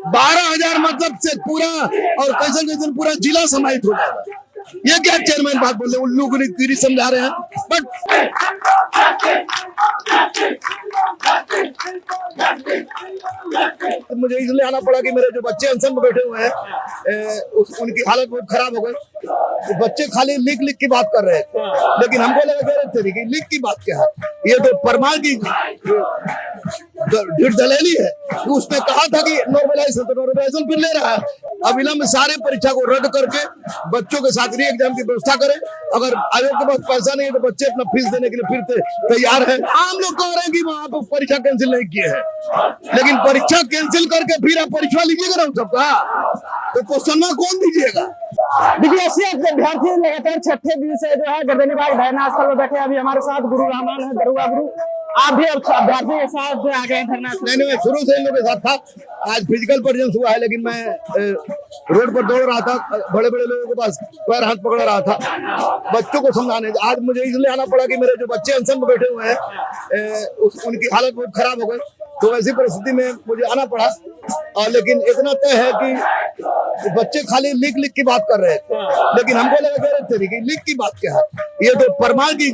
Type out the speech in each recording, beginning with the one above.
12,000 मतलब से पूरा और कैसे कैसे पूरा जिला समाहित हो जाएगा। ये क्या चेयरमैन बात बोल रहे हैं, उल्लू गिरी समझा रहे हैं। बट मुझे इसलिए आना पड़ा कि मेरे जो बच्चे अनशन में बैठे हुए हैं उनकी हालत बहुत खराब हो गई। तो बच्चे खाली लिख की बात कर रहे थे, लेकिन हमको लगा कह रहे थे लिख की बात क्या है, ये तो परमार की दलेली है। उसने कहा था कि नॉर्मलाइजेशन, तो नॉर्मलाइजेशन फिर ले रहा है। अविलंब में सारे परीक्षा को रद्द करके बच्चों के साथ री एग्जाम की व्यवस्था करें। अगर आयोग के पास पैसा नहीं है तो बच्चे अपना फीस देने के लिए फिर तैयार है। आम लोग कह रहे हैं कि वहां पर परीक्षा कैंसिल नहीं किए हैं, लेकिन परीक्षा कैंसिल करके फिर आप परीक्षा लीजिएगा ना सबका, तो क्वेश्चन कौन दीजिएगा। देखिए, ऐसे अभ्यर्थी लगातार छठे दिन से जो है गर्दनीबाग धरना स्थल में बैठे। अभी हमारे साथ गुरु रहमान है, दरुआ गुरु। आप भी अभ्यर्थी के साथ जो आ गए धरना। नहीं, मैं शुरू से इन लोगों के साथ था। आज फिजिकल प्रेजेंस हुआ है, लेकिन मैं रोड पर दौड़ रहा था, बड़े बड़े लोगों के पास पैर हाथ पकड़ रहा था बच्चों को समझाने। आज मुझे इसलिए आना पड़ा कि मेरे जो बच्चे अनशन में बैठे हुए हैं उनकी हालत बहुत खराब हो गई। तो ऐसी परिस्थिति में मुझे आना पड़ा। और लेकिन इतना तय है कि बच्चे खाली लिख की बात कर रहे थे, लेकिन हमको लगा कह रहे थे कि लिख की बात क्या है, ये तो परमार की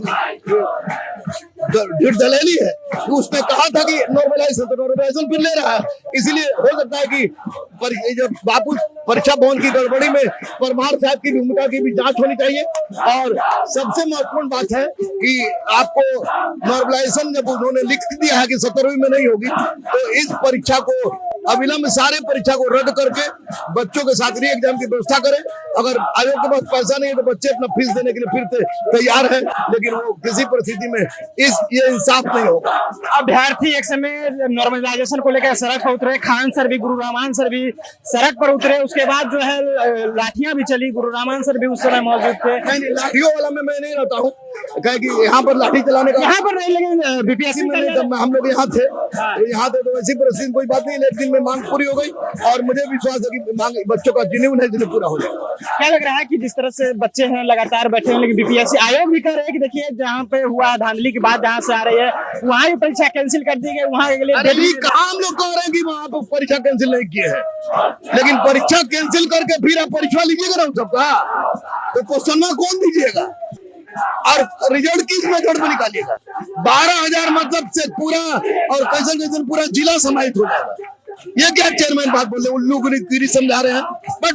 दलेली है। उसने कहा था कि नॉर्मलाइजेशन, तो नॉर्मलाइजेशन फिर ले रहा है। इसीलिए हो सकता है कि जब बापू परीक्षा भवन की गड़बड़ी में परमार साहब की भूमिका की भी जांच होनी चाहिए। और सबसे महत्वपूर्ण बात है कि आपको नॉर्मलाइजेशन जब उन्होंने लिख दिया है कि 17वीं में नहीं होगी, तो इस परीक्षा को अविलंब सारे परीक्षा को रद्द करके बच्चों के साथ री एग्जाम की व्यवस्था करें। अगर आयोग के पास पैसा नहीं है तो बच्चे अपना फीस देने के लिए फिर तैयार है, लेकिन वो किसी परिस्थिति में ये इंसाफ नहीं होगा। अभ्यर्थी एक समय नॉर्मलाइजेशन को लेकर सड़क पर उतरे। खान सर भी, गुरु रहमान सर भी सड़क पर उतरे। उसके बाद जो है लाठियां भी चली। गुरु रहमान सर भी उस समय मौजूद थे। नहीं, लाठियों वाला में मैं नहीं रहता हूँ, कहे कि यहाँ पर लाठी चलाने का यहाँ पर नहीं, लेकिन बीपीएससी में हम लोग यहाँ थे तो ऐसी परिस्थिति कोई बात नहीं। लेकिन में मांग पूरी हो गई और मुझे विश्वास है कि मांग बच्चों का जुनून है जिन्हें पूरा हो जाएगा। क्या लग रहा है कि जिस तरह से बच्चे हैं लगातार बैठे हैं, लेकिन बीपीएससी आयोग भी कह रहे हैं कि देखिए जहाँ पे हुआ धांधली की बात जहाँ से आ रही है वहाँ ही परीक्षा कैंसिल कर दी गई। वहाँ के लिए हम लोग कह रहे हैं कि वहाँ पर परीक्षा कैंसिल नहीं किए हैं, लेकिन परीक्षा कैंसिल करके फिर आप परीक्षा लीजिएगा ना सबका, तो क्वेश्चन कौन दीजिएगा और रिजल्ट किस मेथड में निकालिएगा। 12,000 मतलब से पूरा और कैसे कैसे पूरा जिला समाहित हो जाएगा। ये क्या चेयरमैन बात बोल रहे हैं, उल्लू गिरी समझा रहे हैं। बट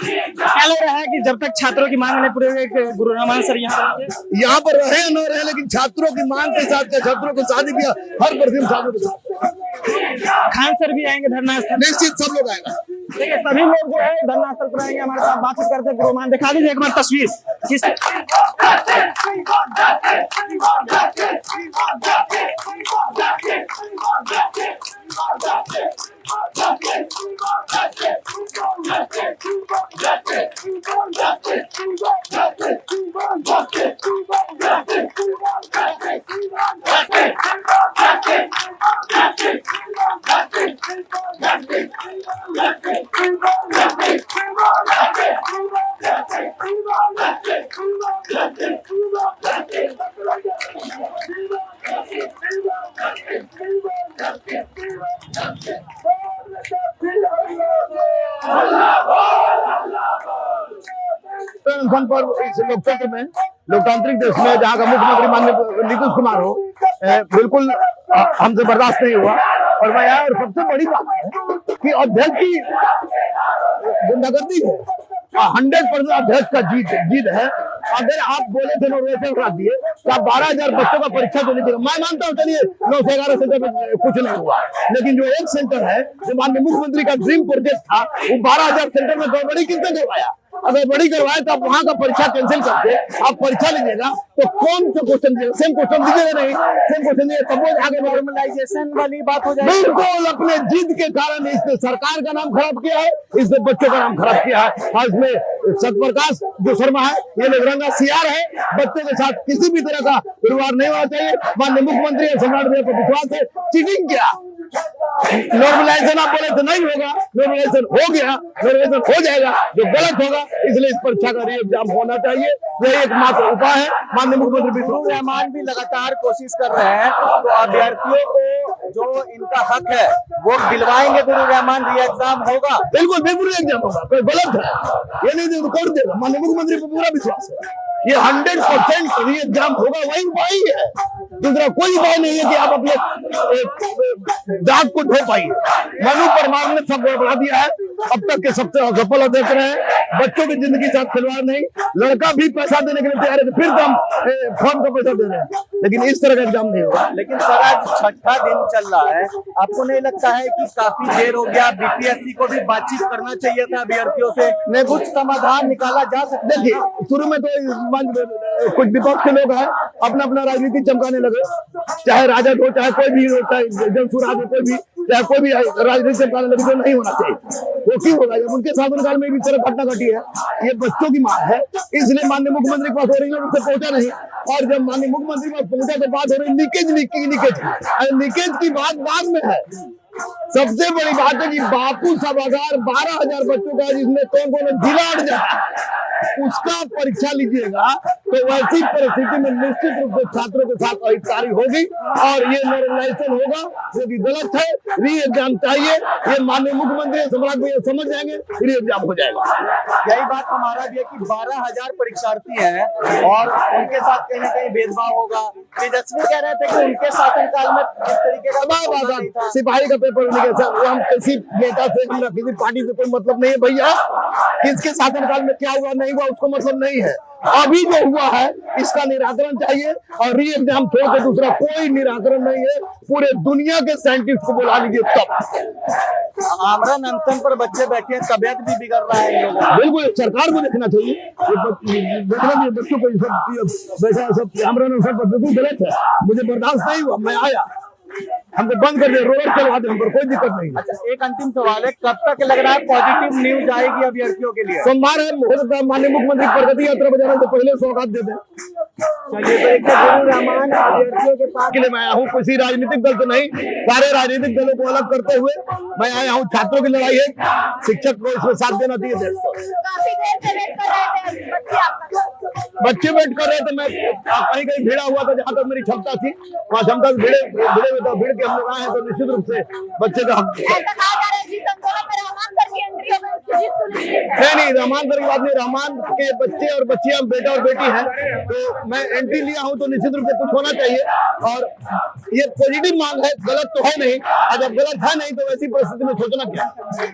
क्या लग रहा है कि जब तक छात्रों की मांग नहीं पूरी होगी, गुरु रहमान सर यहाँ पर रहे या न रहे, लेकिन छात्रों की मांग के साथ छात्रों को शादी किया हर प्रतिदिन छात्रों के साथ। खान सर भी आएंगे धरना स्थल, निश्चित सब लोग आएगा। देखिए सभी लोग जो है धरना स्थल पर आएंगे। हमारे साथ बातचीत करते हैं। गुरु रहमान, दिखा दीजिए एक बार तस्वीर। पर इस लोकतंत्र में, लोकतांत्रिक देश में जहाँ का मुख्यमंत्री माननीय नीतीश कुमार हो, बिल्कुल हमसे बर्दाश्त नहीं हुआ। और मैं यार सबसे बड़ी बात है कि अध्यक्ष की गुंडागर्दी है, 100% अध्यक्ष का जीत है। अगर आप बोले थे नॉर्मलाइजेशन करा दिए तो आप 12,000 बच्चों का परीक्षा तो लीजिएगा। मैं मानता हूँ चलिए 9 से 11 सेंटर में कुछ नहीं हुआ, लेकिन जो एक सेंटर है जो माननीय मुख्यमंत्री का ड्रीम प्रोजेक्ट था, वो 12,000 सेंटर में गड़बड़ी किसने करवाया। अगर बड़ी करवाए तो आप वहां का परीक्षा कैंसिल करके आप परीक्षा लीजिएगा, तो कौन सा क्वेश्चन दीजिएगा? सेम क्वेश्चन दीजिएगा नहीं, सेम क्वेश्चन दीजिए तब वो आगे नॉर्मलाइजेशन वाली बात हो जाएगी। बिल्कुल, अपने जिद के कारण इसने सरकार का नाम खराब किया है, इसने बच्चों का नाम खराब किया है। और इसमें सत्यप्रकाश जो शर्मा है, ये लोग रंगा सियार है। बच्चों के साथ किसी भी तरह का व्यवहार नहीं होना चाहिए। माननीय मुख्यमंत्री सम्राट को विश्वास है, चीटिंग किया नॉर्मलाइजेशन आप बोले तो नहीं होगा, नॉर्मलाइजेशन हो गया, नॉर्मलाइजेशन हो जाएगा, जो गलत होगा, इसलिए इस परीक्षा का री एग्जाम होना चाहिए। यही एकमात्र उपाय है। माननीय मुख्यमंत्री गुरु रहमान भी लगातार कोशिश कर रहे हैं, तो अभ्यर्थियों को जो इनका हक है वो दिलवाएंगे। गुरु रहमान री एग्जाम होगा, बिल्कुल बिल्कुल एग्जाम होगा, कोई गलत है ये नहीं कर देगा। माननीय मुख्यमंत्री पर पूरा विश्वास है, ये 100% री एग्जाम होगा, वही उपाय ही है, दूसरा कोई उपाय नहीं है कि आप अपने दाग को ढो पाइए। मनु परमार ने सब बढ़ा दिया है, अब तक के सबसे असफल अध्यक्ष रहे हैं। बच्चों की जिंदगी के साथ खिलवाड़ नहीं, लड़का भी पैसा देने के लिए तैयार है तो फिर तो हम फॉर्म का पैसा दे रहे हैं, लेकिन इस तरह का एग्जाम नहीं होगा। लेकिन सर आज छठा दिन चल रहा है, आपको नहीं लगता है कि काफी देर हो गया? बीपीएससी को भी बातचीत करना चाहिए था अभ्यर्थियों से, कुछ समाधान निकाला जा सकता है। देखिए शुरू में तो कुछ विपक्ष के लोग हैं अपना अपना राजनीति चमकाने लगे, चाहे राजद हो, चाहे कोई भी हो, चाहे जनसुराज हो, कोई भी, चाहे कोई भी राजनीति चमकाने लगे, तो नहीं होना चाहिए। वो क्यों होगा जब उनके शासनकाल में भी तरह घटना घटी है। ये बच्चों की मांग है, इसलिए माननीय मुख्यमंत्री के पास हो रही है, उनसे पहुंचा नहीं, और जब माननीय मुख्यमंत्री के पास पहुंचा तो बात हो रही लीकेज की बात बाद में है। सबसे बड़ी बात है कि बापू सभागार 12,000 बच्चों का, जिसमें कौन कौन जिला अड़ जाए, उसका परीक्षा लीजिएगा तो वैसी परिस्थिति में निश्चित रूप से छात्रों के साथ अहितकारी होगी और ये नॉर्मलाइजेशन होगा, जो कि गलत है। री एग्जाम चाहिए, ये माननीय मुख्यमंत्री सम्राट भैया समझ जाएंगे, री एग्जाम हो जाएगा। यही बात हमारा भी है कि 12,000 परीक्षार्थी हैं और उनके साथ कहीं न कहीं भेदभाव होगा। तेजस्वी कह रहे थे कि उनके शासनकाल में इस तरीके का सिपाही का पेपर नहीं है, हम किसी नेता से, किसी पार्टी से कोई मतलब नहीं है भैया। किसके शासनकाल में क्या हुआ नहीं हुआ उसको मतलब नहीं है, अभी जो हुआ है इसका निराकरण चाहिए, और री एग्जाम छोड़ के दूसरा कोई निराकरण नहीं है। पूरे दुनिया के साइंटिस्ट को बुला लीजिए तब। आमरण अनशन पर बच्चे बैठे हैं, तबियत भी बिगड़ रहा है इन लोगों का। बिल्कुल सरकार को देखना चाहिए, देखना चाहिए बच्चों को वैसा सब आमरण अनशन पर बिल्कुल गलत है। मुझे बर्दाश्त नहीं हुआ, मैं आया, हमको बंद कर दिया, रोलर चलवा दे, हम पर कोई दिक्कत नहीं। अच्छा, एक अंतिम सवाल है, कब तक लग रहा है पॉजिटिव न्यूज आएगी अभ्यर्थियों के लिए? सोमवार है, हो सकता है माननीय मुख्यमंत्री प्रगति यात्रा बजाने से पहले सौगात दे दें। चलिए, तो एक गुरु रहमान अभ्यर्थियों के पास के लिए मैं आया हूँ, किसी राजनीतिक दल से नहीं, सारे राजनीतिक दलों को अलग करते हुए मैं आया हूँ। छात्रों की लड़ाई है, शिक्षक को इसमें साथ देना चाहिए। काफी देर से वेट कर रहे थे बच्चे वेट कर रहे थे, मैं कहीं कहीं भीड़ा हुआ था, जहाँ तक मेरी क्षमता थी वहाँ क्षमता से भिड़े के हम लोग आए हैं, तो निश्चित रूप से बच्चे का नहीं, रहमान सर की बात नहीं, रहमान के बच्चे और बच्चियां, बेटा और बेटी हैं, तो मैं एंट्री लिया हूं तो निश्चित रूप से कुछ होना चाहिए, और ये पॉजिटिव मांग है, गलत तो है नहीं। और जब गलत है नहीं तो ऐसी परिस्थिति में सोचना क्या है।